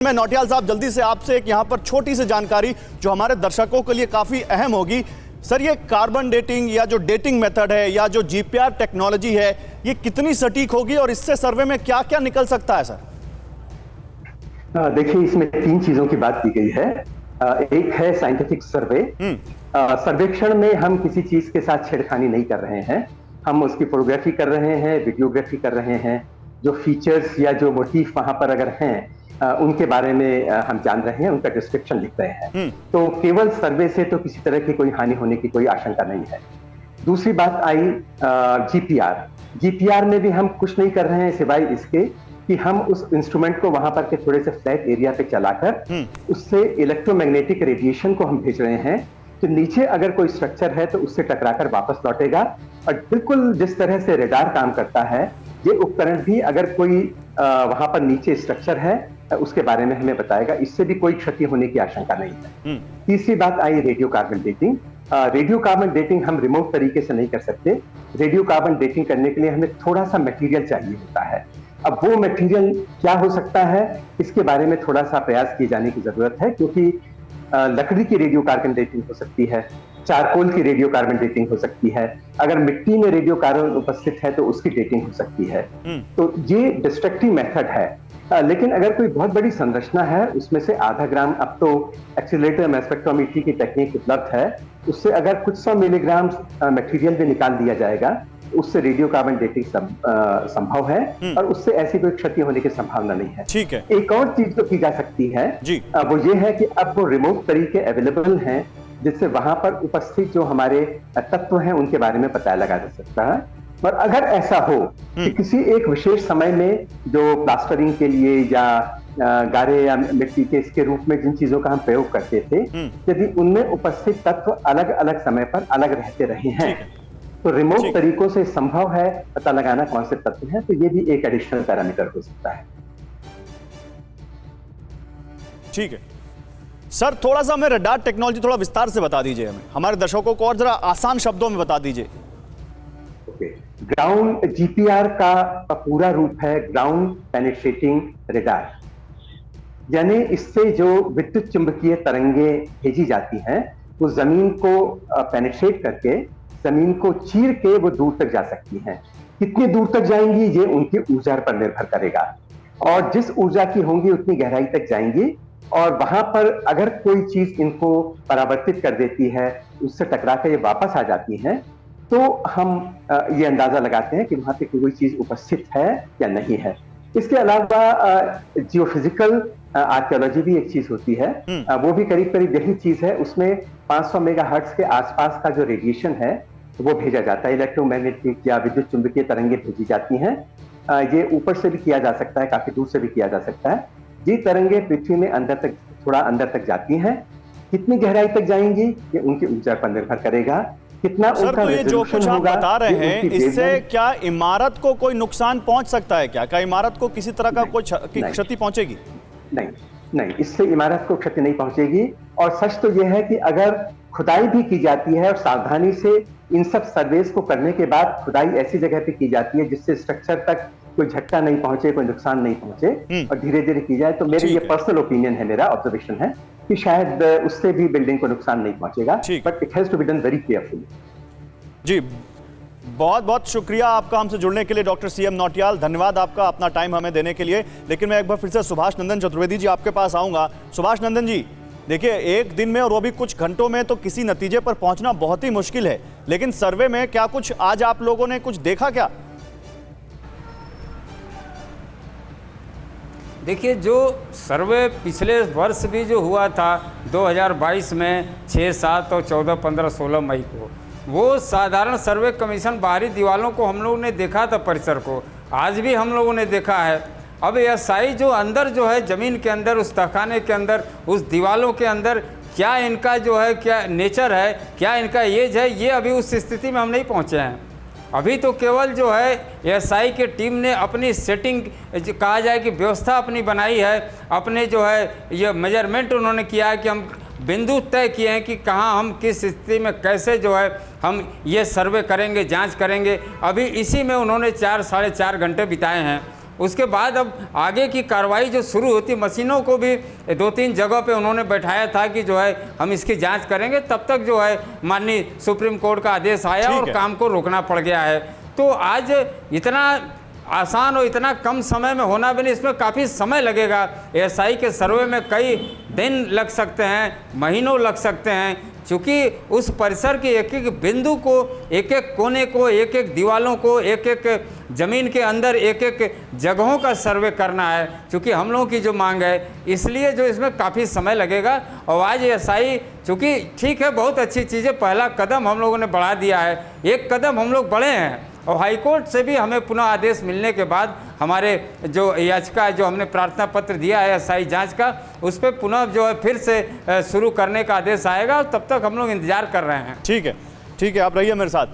मैं नौटियाल साहब जल्दी से आपसे एक यहाँ पर छोटी सी जानकारी जो हमारे दर्शकों के लिए काफी अहम होगी। सर, ये कार्बन डेटिंग या जो डेटिंग मेथड है या जो जीपीआर टेक्नोलॉजी है, ये कितनी सटीक होगी और इससे सर्वे में क्या क्या निकल सकता है? सर देखिए, इसमें तीन चीजों की बात की गई है। एक है साइंटिफिक सर्वे। सर्वेक्षण में हम किसी चीज के साथ छेड़खानी नहीं कर रहे हैं, हम उसकी फोटोग्राफी कर रहे हैं, वीडियोग्राफी कर रहे हैं। जो फीचर्स या जो मोटिफ वहां पर अगर हैं उनके बारे में हम जान रहे हैं, उनका डिस्क्रिप्शन लिख रहे हैं। तो केवल सर्वे से तो किसी तरह की कोई हानि होने की कोई आशंका नहीं है। दूसरी बात आई जीपीआर। जीपीआर में भी हम कुछ नहीं कर रहे हैं सिवाय इसके कि हम उस इंस्ट्रूमेंट को वहां पर के थोड़े से फ्लैट एरिया पे चलाकर उससे इलेक्ट्रोमैग्नेटिक रेडिएशन को हम भेज रहे हैं। तो नीचे अगर कोई स्ट्रक्चर है तो उससे टकराकर वापस लौटेगा। और बिल्कुल जिस तरह से रेडार काम करता है, ये उपकरण भी अगर कोई वहां पर नीचे स्ट्रक्चर है उसके बारे में हमें बताएगा। इससे भी कोई क्षति होने की आशंका नहीं है। तीसरी बात आई radio carbon dating. Radio carbon dating हम रिमोट तरीके से नहीं कर सकते। रेडियो कार्बन डेटिंग करने के लिए हमें थोड़ा सा मटेरियल चाहिए होता है। अब वो मटेरियल क्या हो सकता है, इसके बारे में थोड़ा सा प्रयास किए जाने की जरूरत है, क्योंकि लकड़ी की रेडियो कार्बन डेटिंग हो सकती है, चारकोल की रेडियो कार्बन डेटिंग हो सकती है, अगर मिट्टी में रेडियो कार्बन उपस्थित है तो उसकी डेटिंग हो सकती है। तो ये डिस्ट्रक्टिव मेथड है। लेकिन अगर कोई बहुत बड़ी संरचना है, उसमें से आधा ग्राम, अब तो एक्सीलरेटर मास स्पेक्ट्रोमेट्री की टेक्निक उपलब्ध है, उससे अगर कुछ 100 मिलीग्राम मटेरियल भी निकाल दिया जाएगा, उससे रेडियो कार्बन डेटिंग संभव है और उससे ऐसी कोई क्षति होने की संभावना नहीं है। ठीक है। एक और चीज जो की जा सकती है वो ये है कि अब वो रिमोट तरीके अवेलेबल हैं, जिससे वहां पर उपस्थित जो हमारे तत्व हैं उनके बारे में पता लगा जा सकता है। और अगर ऐसा हो कि किसी एक विशेष समय में जो प्लास्टरिंग के लिए या गारे या मिट्टी के इसके रूप में जिन चीजों का हम प्रयोग करते थे, यदि उनमें उपस्थित तत्व अलग अलग समय पर अलग रहते रहे हैं, तो रिमोट तरीकों से संभव है पता लगाना कौन से तत्व हैं। तो ये भी एक एडिशनल पैरामीटर हो सकता है। ठीक है सर, थोड़ा सा हमें रडार टेक्नोलॉजी थोड़ा विस्तार से बता दीजिए, हमारे दर्शकों को और जरा आसान शब्दों में बता दीजिए। ग्राउंड जीपीआर का पूरा रूप है ग्राउंड पेनिट्रेटिंग रडार, यानी इससे जो विद्युत चुंबकीय तरंगे भेजी जाती हैं वो जमीन को पेनिट्रेट करके, जमीन को चीर के वो दूर तक जा सकती हैं। कितनी दूर तक जाएंगी ये उनकी ऊर्जा पर निर्भर करेगा, और जिस ऊर्जा की होंगी उतनी गहराई तक जाएंगी। और वहां पर अगर कोई चीज इनको परावर्तित कर देती है, उससे टकरा कर ये वापस आ जाती हैं, तो हम ये अंदाजा लगाते हैं कि वहां पे कोई चीज उपस्थित है या नहीं है। इसके अलावा जियोफिजिकल आर्कियोलॉजी भी एक चीज होती है, वो भी करीब करीब यही चीज है। उसमें 500 मेगाहर्ट्ज के आसपास का जो रेडिएशन है वो भेजा जाता है, इलेक्ट्रोमैग्नेटिक या विद्युत चुंबकीय तरंगे भेजी जाती हैं। ये ऊपर से भी किया जा सकता है, काफी दूर से भी किया जा सकता है। ये तरंगे पृथ्वी में अंदर तक, थोड़ा अंदर तक जाती हैं। कितनी गहराई तक जाएंगी ये उनकी ऊर्जा पर निर्भर करेगा। कितना सर, तो ये जो कुछ आप बता रहे हैं, इससे क्या इमारत को कोई नुकसान पहुंच सकता है? क्या इमारत को किसी तरह का कोई क्षति पहुंचेगी? नहीं, इससे इमारत को क्षति नहीं पहुंचेगी। और सच तो यह है कि अगर खुदाई भी की जाती है और सावधानी से इन सब सर्वेस को करने के बाद खुदाई ऐसी जगह पे की जाती है जिससे स्ट्रक्चर तक कोई झटका नहीं पहुंचे, कोई नुकसान नहीं पहुंचे, और धीरे धीरे की जाए, तो मेरे ये पर्सनल ओपिनियन है, मेरा ऑब्जर्वेशन है कि शायद उससे भी बिल्डिंग को नुकसान नहीं पहुंचेगा। But it has to be done very carefully. जी, बहुत बहुत शुक्रिया आपका हमसे जुड़ने के लिए डॉक्टर सीएम नौटियाल। धन्यवाद आपका अपना टाइम हमें देने के लिए। लेकिन मैं एक बार फिर से सुभाष नंदन चतुर्वेदी जी आपके पास आऊंगा। सुभाष नंदन जी, देखिए, एक दिन में और वो भी कुछ घंटों में तो किसी नतीजे पर पहुंचना बहुत ही मुश्किल है, लेकिन सर्वे में क्या कुछ आज आप लोगों ने कुछ देखा क्या? देखिए, जो सर्वे पिछले वर्ष भी जो हुआ था 2022 में 6, 7 और 14, 15, 16 मई को, वो साधारण सर्वे कमीशन बाहरी दीवालों को हम लोगों ने देखा था, परिसर को आज भी हम लोगों ने देखा है। अब एएसआई जो अंदर जो है ज़मीन के अंदर, उस तहखाने के अंदर, उस दीवालों के अंदर क्या इनका जो है, क्या नेचर है, क्या इनका एज है, ये अभी उस स्थिति में हम नहीं पहुँचे हैं। अभी तो केवल जो है एएसआई के टीम ने अपनी सेटिंग, कहा जाए कि व्यवस्था अपनी बनाई है, अपने जो है ये मेजरमेंट उन्होंने किया है कि हम बिंदु तय किए हैं कि कहाँ हम किस स्थिति में कैसे जो है हम ये सर्वे करेंगे, जांच करेंगे। अभी इसी में उन्होंने 4 साढ़े 4 घंटे बिताए हैं। उसके बाद अब आगे की कार्रवाई जो शुरू होती, मशीनों को भी 2-3 जगह पे उन्होंने बैठाया था कि जो है हम इसकी जांच करेंगे, तब तक जो है माननीय सुप्रीम कोर्ट का आदेश आया ठीक और है। काम को रोकना पड़ गया है। तो आज इतना आसान और इतना कम समय में होना भी नहीं, इसमें काफ़ी समय लगेगा। एएसआई के सर्वे में कई दिन लग सकते हैं, महीनों लग सकते हैं, क्योंकि उस परिसर के एक एक बिंदु को, एक एक कोने को, एक एक दीवालों को, एक एक ज़मीन के अंदर एक एक जगहों का सर्वे करना है, क्योंकि हम लोगों की जो मांग है, इसलिए जो इसमें काफ़ी समय लगेगा। और आज एएसआई चूँकि ठीक है, बहुत अच्छी चीज़ है, पहला कदम हम लोगों ने बढ़ा दिया है, एक कदम हम लोग बढ़े हैं। और हाईकोर्ट से भी हमें पुनः आदेश मिलने के बाद हमारे जो याचिका, जो हमने प्रार्थना पत्र दिया है एएसआई जांच का, उस पर पुनः जो है फिर से शुरू करने का आदेश आएगा। तब तक हम लोग इंतजार कर रहे हैं। ठीक है, ठीक है, आप रहिए मेरे साथ।